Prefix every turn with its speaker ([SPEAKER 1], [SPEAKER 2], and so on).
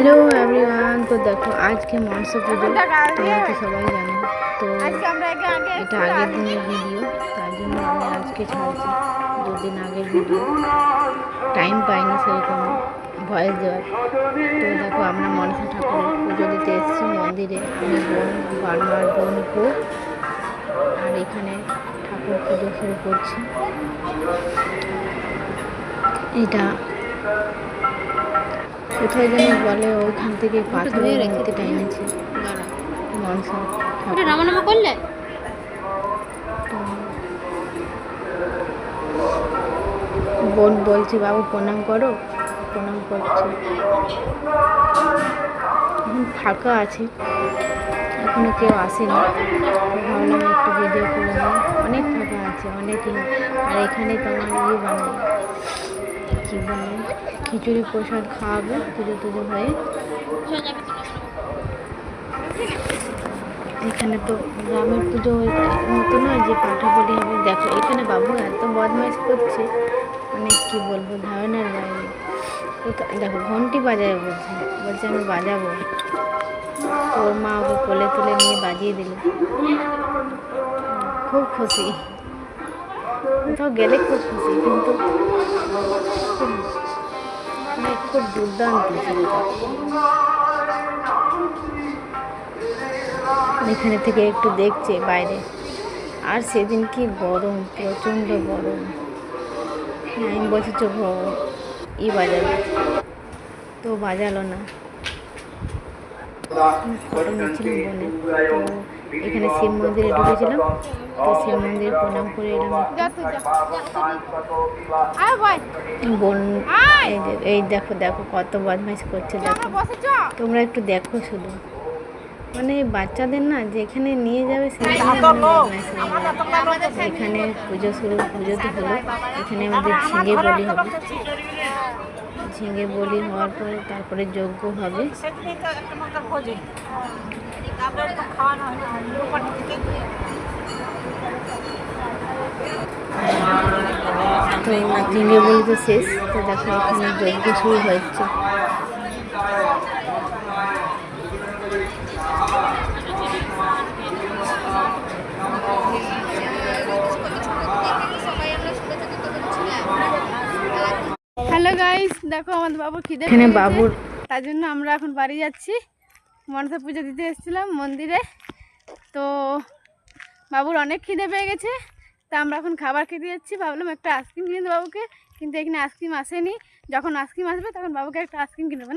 [SPEAKER 1] Hello everyone. तो देखो आज के मनसा পুজো তোমরা তো সবাই জানো। তো এটা আগের দিনের ভিডিও, তার জন্য আমি আজকে ছাড়ছি। দুদিন আগের ভিডিও টাইম পাইনি সেরকম ভয়েস দেওয়ার। তো দেখো আমরা মনসা ঠাকুরের পুজো দিতে এসেছি মন্দিরে। আমি বোন, বার্মার বোন, বউ, আর এখানে ঠাকুর পুজো শুরু করছি। এটা কোথায় যেন বলে, ওইখান থেকে পাথরের মূর্তিটা এনেছে মনসা ঠাকুর। করলে বোন বলছে বাবু প্রণাম করো, প্রণাম করছে। এখন ফাঁকা আছে, এখনো কেউ আসেনি। ভাবলাম একটু ভিডিও করে নিই। অনেক ফাঁকা আছে, অনেকই। আর এখানে তোমার বানায় কী বলে, খিচুড়ি প্রসাদ খাওয়াবে পুজো টুজো হয়ে। এখানে তো গ্রামের পুজো মতো নয় যে পাঠা বলি হবে। দেখো এখানে বাবু এত বদমাইশ করছে, মানে কী বলবো, ধারণার বাইরে। দেখো ঘন্টি বাজায়, বলছে আমি বাজাবো। ওর মা ওকে কোলে তুলে নিয়ে বাজিয়ে দিল, খুব খুশি। কোথাও গেলে খুব খুশি, কিন্তু খুব দুর্দান্ত ছেলেটা। এখানে থেকে একটু দেখছে বাইরে। আর সেদিন কি গরম, প্রচণ্ড গরম। আমি বলছি চোখ বাজাবে, তো বাজালো না। ফটো নিচ্ছিলাম বোনের। তো এখানে শিব মন্দিরে ঢুকেছিলাম, তো শিব মন্দিরে প্রণাম করে এলাম। বোন এই দেখো দেখো কত বদমাইশ করছে, দেখো তোমরা একটু দেখো শুধু। মানে বাচ্চাদের না যেখানে নিয়ে যাবে সেখানে বদমাইশ হবে। এখানে পুজো তো হলো। এখানে আমাদের ঝিঙে বলি হবে। ঝিঙে বলি হওয়ার পরে তারপরে যজ্ঞ হবে। তো ঝিঙে বলি তো শেষ। তো দেখো এখানে যজ্ঞ শুরু হচ্ছে। হ্যালো গাইস, দেখো আমাদের বাবুর খিদে, এখানে বাবুর, তার জন্য আমরা এখন বাড়ি যাচ্ছি। মনসা পুজো দিতে এসেছিলাম মন্দিরে। তো বাবুর অনেক খিদে পেয়ে গেছে, তা আমরা এখন খাবার খেতে যাচ্ছি। ভাবলাম একটা আইসক্রিম কিনে দেবো বাবুকে, কিন্তু এখানে আইসক্রিম আসেনি। যখন আইসক্রিম আসবে তখন বাবুকে একটা আইসক্রিম কিনে দেবো।